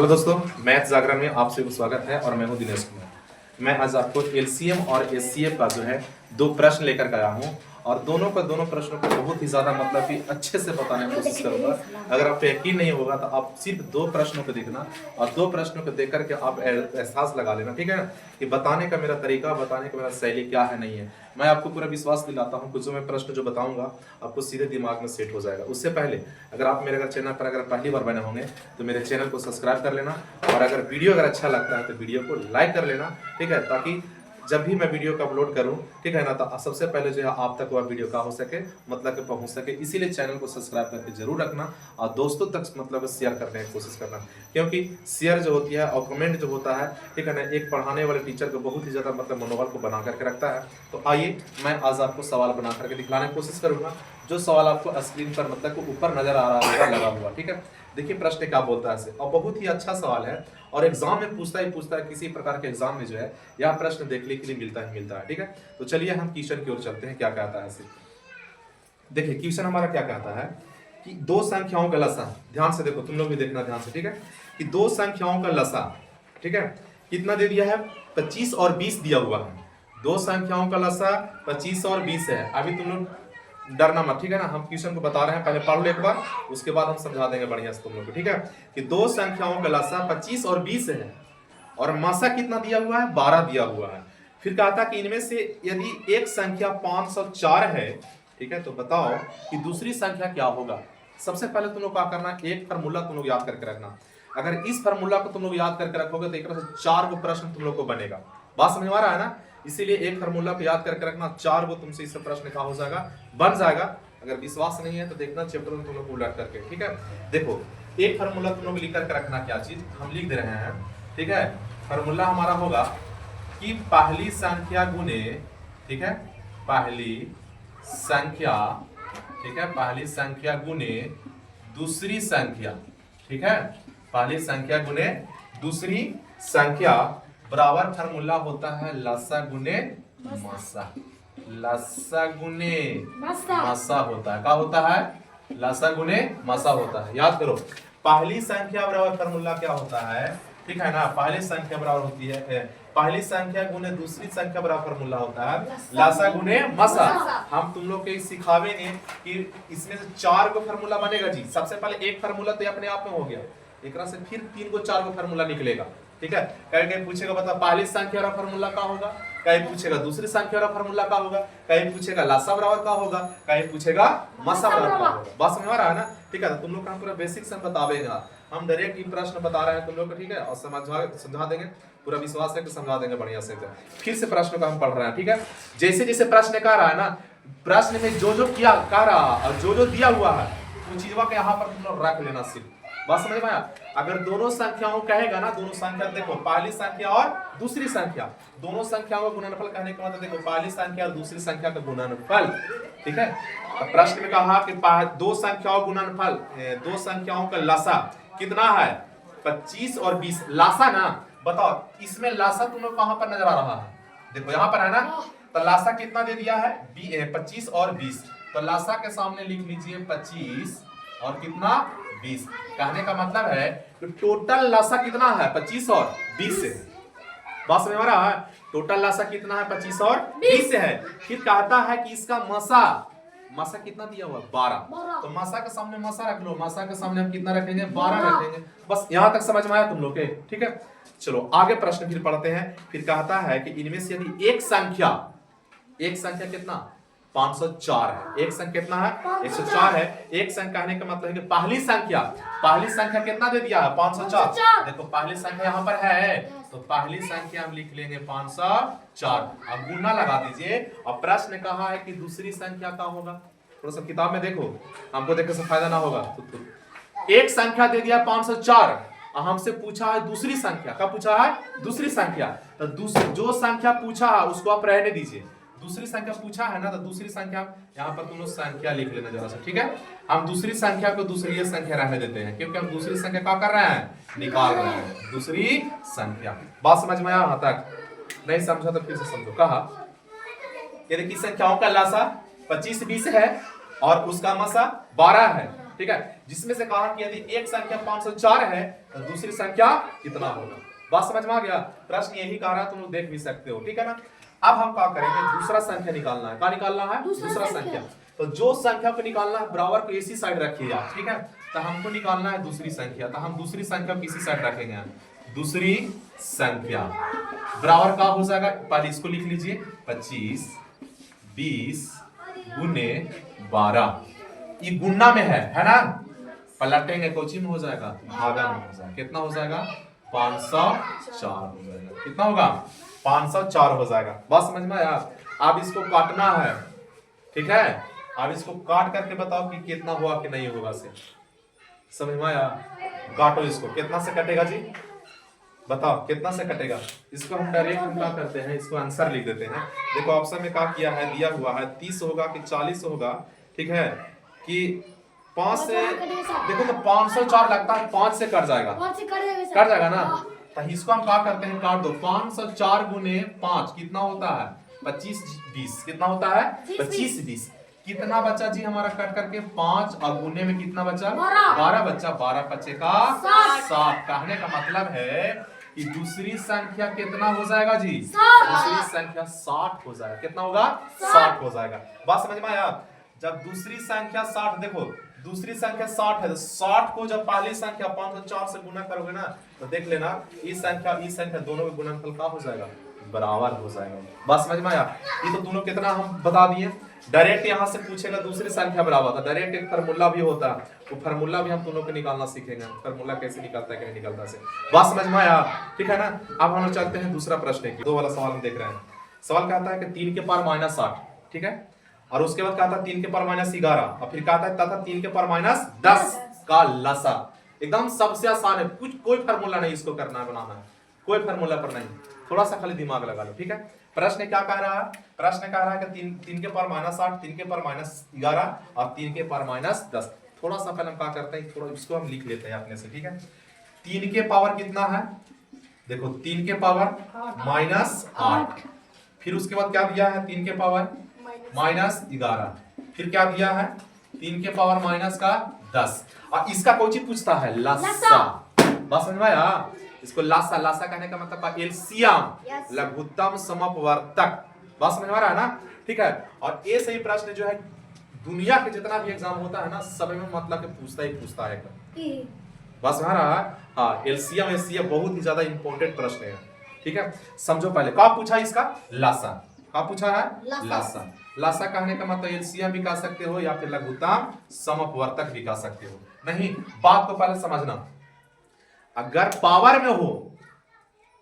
Hello दोस्तों, math जागरण में आप सभी को स्वागत है और मैं हूं दिनेश कुमार। मैं आज आपको एलसीएम और एचसीएफ का जो है दो प्रश्न लेकर के आया हूं और दोनों प्रश्नों को बहुत ही ज्यादा मतलब कि अच्छे से बताने की कोशिश करूंगा। अगर आपको यकीन नहीं होगा तो आप सिर्फ दो प्रश्नों को देखना और दो प्रश्नों को देख करके आप एहसास लगा लेना, ठीक है ना, कि बताने का मेरा तरीका, बताने का मेरा शैली क्या है नहीं है। मैं आपको पूरा विश्वास दिलाता हूँ कुछ जो मैं प्रश्न जो बताऊंगा आपको सीधे दिमाग में सेट हो जाएगा। उससे पहले अगर आप मेरे चैनल पर अगर पहली बार बने होंगे तो मेरे चैनल को सब्सक्राइब कर लेना और अगर वीडियो अगर अच्छा लगता है तो वीडियो को लाइक कर लेना, ठीक है, ताकि जब भी मैं वीडियो को अपलोड करूं, ठीक है ना, तो सबसे पहले जो है आप तक वह वीडियो का हो सके, मतलब कि पहुंच सके। इसीलिए चैनल को सब्सक्राइब करके जरूर रखना और दोस्तों तक मतलब शेयर करने की कोशिश करना, क्योंकि शेयर जो होती है और कमेंट जो होता है, ठीक है ना, एक पढ़ाने वाले टीचर को बहुत ही ज्यादा मतलब मनोबल को बना करके रखता है। तो आइए मैं आज आपको सवाल बना करके दिखलाने की कोशिश करूंगा, जो सवाल आपको स्क्रीन पर मतलब ऊपर नजर आ रहा होगा लगा हुआ, ठीक है। देखिए प्रश्न क्या बोलता है और बहुत ही अच्छा सवाल है और एग्जाम में पूछता है, किसी प्रकार के एग्जाम में जो है यह प्रश्न देखने के लिए मिलता है, ठीक है। तो चलिए हम क्वेश्चन की ओर चलते हैं, क्या कहता है। देखिए क्वेश्चन हमारा क्या कहता है कि दो संख्याओं का लसा, ध्यान से देखो, तुम लोग भी देखना ध्यान से, ठीक है, कि दो संख्याओं का लसा, ठीक है, कितना दे दिया है, 25 और 20 दिया हुआ है। दो संख्याओं का लसा 25 और 20 है। अभी तुम लोग डरना मत, ठीक है ना, हम क्वेश्चन को बता रहे हैं, पहले पढ़ लो एक बार, उसके बाद हम समझा देंगे बढ़िया से तुम लोग को, ठीक है। कि दो संख्याओं का लसा 25 और 20 है और मासा कितना दिया हुआ है, 12 दिया हुआ है। फिर कहा था कि इनमें से यदि एक संख्या 504 है, ठीक है, तो बताओ कि दूसरी संख्या क्या होगा। सबसे पहले तुम लोग क्या करना, एक फार्मूला तुम लोग याद करके रखना। अगर इस फार्मूला को तुम लोग याद करके रखोगे तो एक तरह से 4 गो प्रश्न तुम लोग को बनेगा। बात समझ में आ रहा है ना। इसीलिए एक फार्मूला को याद करके रखना, 4 गो तुमसे इस प्रश्न का हो जाएगा, बन जाएगा। अगर विश्वास नहीं है तो देखना चैप्टर में तुम लोग उलट करके, ठीक है। देखो एक फार्मूला तुम लोग लिख करके रखना, क्या चीज हम लिख दे रहे हैं, ठीक है। फार्मूला हमारा होगा कि पहली संख्या गुने, ठीक है, पहली संख्या, ठीक है, पहली संख्या गुने दूसरी संख्या, ठीक है, पहली संख्या गुने दूसरी संख्या बराबर फार्मूला होता है लसा गुने मसा। लसा गुने मसा होता है, क्या होता है, लसा गुने मसा होता है। याद करो पहली संख्या बराबर फार्मूला क्या होता है, ठीक है ना, पहली संख्या बराबर होती है, पहली संख्या गुने दूसरी संख्या बराबर फार्मूला होता है लसा गुने मसा। हम तुम लोग के सिखावेंगे कि इसमें से 4 को फार्मूला बनेगा जी। सबसे पहले एक फार्मूला तो अपने आप में हो गया, एक से फिर 3 को 4 को फार्मूला निकलेगा, ठीक है। कहीं पूछेगा बता पहली संख्या वाला फार्मूला क्या होगा, कहीं पूछेगा दूसरी संख्या वाला फार्मूला क्या होगा, कहीं पूछेगा लसा बराबर क्या होगा, कहीं पूछेगा मसा बराबर क्या होगा। बात समझ में आ रहा है ना, ठीक है। तो तुम लोग का हम पूरा बेसिक से बतावेगा, हम डायरेक्ट ये प्रश्न बता रहे हैं तुम लोग को, ठीक है, और समझा देंगे, पूरा विश्वास है कि समझा देंगे बढ़िया से। फिर से प्रश्न का हम पढ़ रहे हैं, ठीक है। जैसे जैसे प्रश्न कह रहा है ना, प्रश्न में जो जो किया कह रहा और जो जो दिया हुआ है वो चीजवा के यहाँ पर तुम लोग रख लेना सिर्फ। बात समझ में आया। अगर दोनों संख्याओं कहेगा ना, दोनों संख्या देखो पहली संख्या और दूसरी संख्या, दोनों संख्याओं का गुणनफल कहने का मतलब देखो पहली संख्या और दूसरी संख्या का गुणनफल, ठीक है। प्रश्न में कहा कि दो संख्याओं गुणनफल, दो संख्याओं का लसा कितना है, 25 और 20। लासा ना बताओ, इसमें लासा तुम लोग कहां पर नजर आ रहा है, देखो यहां पर है ना। तो लासा कितना दे दिया है, 25 और 20। तो लासा के सामने लिख लीजिए 25 और कितना 20। कहने का मतलब है कि टोटल लासा कितना है, 25 और 20 से। बात समझ में आ रहा है, टोटल लासा कितना है, 25 और 20 से है। फिर कहता है कि इसका मसा, मसा कितना दिया हुआ, 12। तो मसा के सामने मसा रख लो, मसा के सामने हम कितना रखेंगे, 12 रखेंगे। बस यहां तक समझ में आया तुम लोग के, ठीक है। चलो आगे प्रश्न फिर पढ़ते हैं। फिर कहता है कि इनमें से यदि एक संख्या कितना, 504 है। एक संख्या कितना है, 104 है। एक संख्या कहने का मतलब है कि पहली संख्या कितना दे दिया है, 504। देखो पहली संख्या यहाँ पर है, तो पहली संख्या हम लिख लेंगे 504। अब गुना लगा दीजिए। और प्रश्न कहा है कि दूसरी संख्या क्या होगा, थोड़ा सा किताब में देखो, हमको देखने से फायदा ना होगा। तो एक संख्या दे दिया 504 और हमसे पूछा है दूसरी संख्या, क्या पूछा है, दूसरी संख्या। तो जो संख्या पूछा है उसको आप रहने दीजिए, दूसरी संख्या पूछा है ना, तो दूसरी संख्या यहाँ पर तुम लोग संख्या लिख लेना जरा सा, ठीक है। हम दूसरी संख्या को दूसरी संख्या रहने देते हैं, क्योंकि हम दूसरी संख्या क्या कर रहे हैं, निकाल रहे हैं दूसरी संख्या। बात समझ में आया, यहाँ तक नहीं समझा तो फिर से समझो। कहा यदि की संख्याओं का लासा 25 20 है और उसका मसा 12 है, ठीक है, जिसमें से कहा कि यदि एक संख्या 504 है तो दूसरी संख्या कितना होगा। बात समझ में आ गया। प्रश्न यही कह रहा है, तुम लोग देख भी सकते हो, ठीक है ना। अब हम क्या करेंगे, दूसरा संख्या निकालना है। क्या निकालना है? दूसरा संख्या। तो जो संख्या को निकालना है बराबर को इसी साइड रखिए आप, ठीक है। तो हमको निकालना है दूसरी संख्या, तो हम दूसरी संख्या को इसी साइड रखेंगे। दूसरी संख्या बराबर का हो जाएगा, पहले इसको लिख लीजिए, 25 20 गुने 12। ये गुणा में है ना, पलटेंगे कोची में हो जाएगा, भागा में हो जाएगा। कितना हो जाएगा? 504 हो जाएगा। कितना होगा? 504 हो जाएगा। बात समझ में आया। अब इसको काटना है, ठीक है। अब इसको काट करके बताओ कि कितना हुआ कि नहीं होगा से। समझ में आया? काटो इसको, कितना से कटेगा जी, बताओ कितना से कटेगा। इसको हम डायरेक्ट हम क्या करते हैं, इसको आंसर लिख देते हैं। देखो ऑप्शन में क्या किया है, दिया हुआ है 30 होगा कि 40 होगा, ठीक है, कि 5 से, देखो तो 504 लगता है 5 से कट जाएगा, कट जाएगा ना। तो इसको हम क्या करते हैं, काट दो। 504 गुने 5 कितना होता है? 25 20। कितना होता है? 25 20। कितना बचा जी हमारा कट करके? 5 और गुने में कितना बचा? 12 बचा। 12 बचे का 7। कहने का मतलब है कि दूसरी संख्या कितना हो जाएगा जी? दूसरी संख्या 60 हो जाएगा। कितना होगा? 60 हो जाएगा। बात समझ में आया। जब दूसरी संख्या 60, देखो दूसरी संख्या 60 है तो 60 को जब पहली संख्या 504 से गुना करोगे ना, तो देख लेना इस संख्या दोनों के गुणनफल का हो जाएगा, बराबर हो जाएगा। बात समझ में आया। ये तो दोनों कितना हम बता दिए। डायरेक्ट यहाँ से पूछेगा दूसरी संख्या बराबर था, डायरेक्ट एक फार्मूला भी होता है, वो फार्मूला भी हम दोनों को निकालना सीखेंगे। फार्मूला कैसे निकालता है, कैसे निकालता है। बात समझ में आया, ठीक है ना। अब हम चलते हैं दूसरा प्रश्न की, 2 वाला सवाल हम देख रहे हैं। सवाल कहता है कि 3 के पावर -8, ठीक है, और उसके बाद कहता है 3 के पावर -11, और फिर कहता है 3 के पावर -10 का लसा। एकदम सबसे आसान है, कुछ कोई फार्मूला नहीं इसको करना है, बनाना है, कोई फार्मूला पर नहीं, थोड़ा सा खाली दिमाग लगा लो, ठीक है। प्रश्न क्या कह रहा है? प्रश्न कह रहा है कि 3 के पावर -8, 3 के पावर -11 और 3 के पावर -10। थोड़ा सा पहले हम क्या करते हैं, थोड़ा इसको हम लिख लेते हैं अपने से, ठीक है। 3 के पावर कितना है? देखो 3 के पावर -8, फिर उसके बाद क्या दिया है? 3 के पावर -11, फिर क्या दिया है? 3 के पावर -10, और इसका कोई चीज पूछता है, लसा। बस समझ में आया। इसको लासा, लासा कहने का मतलब एलसीएम, लघुत्तम समपवर्तक। बात समझ में आ रहा है ना, ठीक है। और ये सही प्रश्न जो है दुनिया के जितना भी एग्जाम होता है ना, सब में मतलब पूछता ही पूछता है। बात समझ में आ रहा है। हाँ, एलसीएम एलसीएम बहुत ही ज्यादा इंपॉर्टेंट प्रश्न है, ठीक है। समझो पहले क्या पूछा इसका, लासा। क्या पूछा है? लासा। लासा कहने का मतलब एलसीएम भी कह सकते हो या फिर लघुत्तम समपवर्तक भी कह सकते हो। नहीं, बात को पहले समझना। अगर पावर में हो,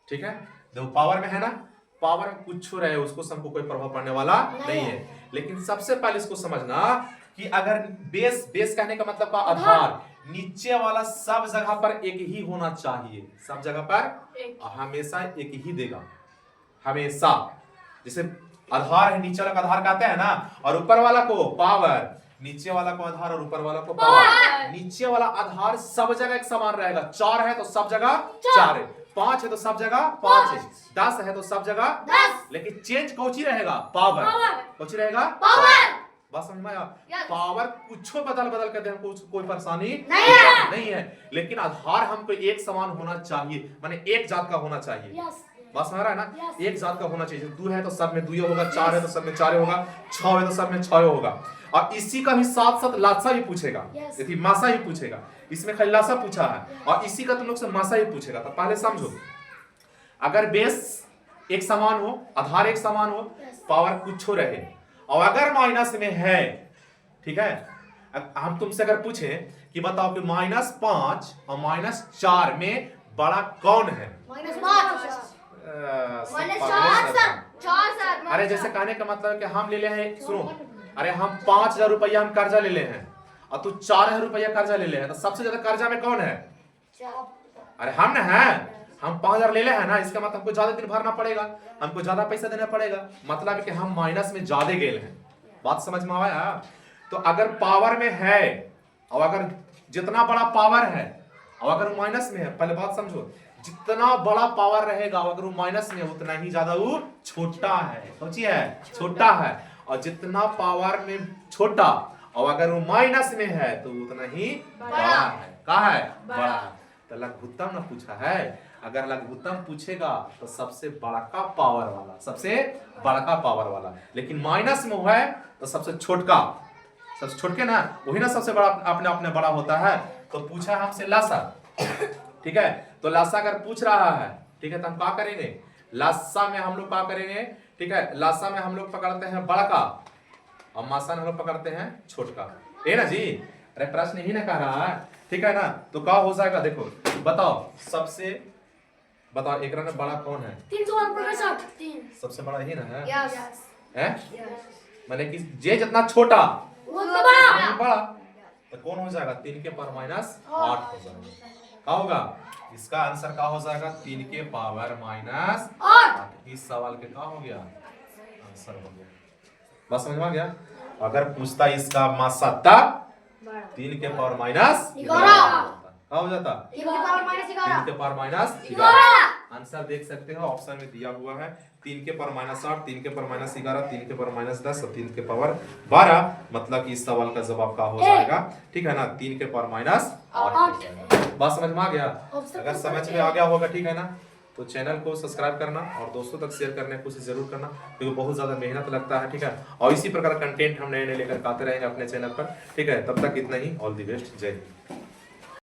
ठीक है, देखो पावर में है ना, पावर में कुछ रहे उसको हमको कोई प्रभाव पड़ने वाला नहीं है। लेकिन सबसे पहले इसको समझना कि अगर बेस कहने का मतलब का आधार, नीचे वाला सब जगह पर एक ही होना चाहिए, सब जगह पर हमेशा एक ही देगा, हमेशा। जैसे आधार है, नीचे वाला का आधार कहते हैं ना, और ऊपर वाला को पावर, नीचे वाला को आधार और ऊपर वाला को पावर। नीचे वाला आधार सब जगह एक समान रहेगा, 4 है तो सब जगह 4 है, 5 है तो सब जगह 5 है, 10 है तो सब जगह 10। लेकिन चेंज कौची रहेगा? पावर। कौची रहेगा? पावर। बात समझ में आया। पावर कुछ बदल बदल कर दे, हमको कोई परेशानी नहीं है, लेकिन आधार हमको एक समान होना चाहिए, माने एक जात का होना चाहिए। बात समझ रहा है ना, एक जात का होना चाहिए। 2 है तो सब में 2 होगा, 4 है तो सब में 4 होगा, 6 है तो सब में 6 होगा। और इसी का भी साथ साथ लासा भी पूछेगा, यदि मासा ही पूछेगा। इसमें खाली लासा पूछा है, और इसी का तुम लोग से मासा ही पूछेगा। तो पहले समझो, अगर बेस एक समान हो, आधार एक समान हो, पावर कुछ रहे, और अगर माइनस में है, ठीक है, हम तुमसे अगर पूछे कि बताओ कि -5 और -4 में बड़ा कौन है? अरे जैसे कहने का मतलब है कि हम ले ले हैं, सुनो, अरे हम 5000 रुपया हम कर्जा ले ले हैं, और तू 4000 रुपया कर्जा ले ले हैं, तो सबसे ज्यादा कर्जा में कौन है? अरे हम ना है, हम 5000 ले ले हैं ना, इसका मतलब हमको ज्यादा दिन भरना पड़ेगा, हमको ज्यादा पैसा देना पड़ेगा, मतलब है कि हम माइनस में ज्यादा गए हैं। बात समझ में आया। तो अगर पावर में है, और अगर जितना बड़ा पावर है, और अगर माइनस में है, पहले बात समझो, जितना बड़ा पावर रहेगा अगर वो माइनस में, उतना ही ज्यादा वो छोटा है। सोचिए, छोटा है। और जितना पावर में छोटा और अगर वो माइनस में है तो उतना ही बड़ा है। कहा है? बड़ा है। तो लघुत्तम ना पूछा है। अगर लघुत्तम पूछेगा तो सबसे बड़का पावर वाला, सबसे बड़का पावर वाला। लेकिन माइनस में हुआ है तो सबसे छोटका, सबसे छोटके ना वही ना सबसे बड़ा अपने अपने बड़ा होता है। तो पूछा हमसे लासा, ठीक है। तो लासा अगर पूछ रहा है, ठीक है, तो हम क्या करेंगे? लासा में हम लोग क्या करेंगे? ठीक है, लासा में हम लोग पकड़ते हैं बड़का और मासा में हम लोग पकड़ते हैं छोटका, है ना जी। अरे प्रश्न ही ना कह रहा है, ठीक है ना। तो क्या हो जाएगा? देखो बताओ, सबसे बताओ एक में बड़ा कौन है? 301 प्रोफेसर। 3 सबसे बड़ा ही ना है? यस है? माने कि जे जितना छोटा वो तो बड़ा। बड़ा, तो कौन हो जाएगा? 3 के पावर माइनस 8 हो जाएगा। क्या होगा? इसका आंसर क्या हो जाएगा? 3 के पावर माइनस 8। इस सवाल के क्या हो गया? आंसर हो गया। बस समझ में आ गया। अगर पूछता इसका मासा तब 3 के पावर माइनस 11 क्या हो जाता? 3 के पावर माइनस 11। 3 के पावर माइनस 11। आंसर देख सकते हो, ऑप्शन में दिया हुआ है 3 के पावर माइनस 8, 3 के पावर माइनस 11, 3 के पावर माइनस 10 और 3 के पावर 12। मतलब कि इस सवाल का जवाब क्या हो जाएगा? ठीक है ना, 3 के पावर माइनस 8 हो जाएगा। बात समझ में आ गया? अगर समझ में आ गया होगा, ठीक है ना, तो चैनल को सब्सक्राइब करना और दोस्तों तक शेयर करने की कोशिश जरूर करना, क्योंकि बहुत ज़्यादा मेहनत लगता है, ठीक है। और इसी प्रकार कंटेंट हम नए नए लेकर आते रहेंगे अपने चैनल पर, ठीक है। तब तक इतना ही। All the best. जय हिंद।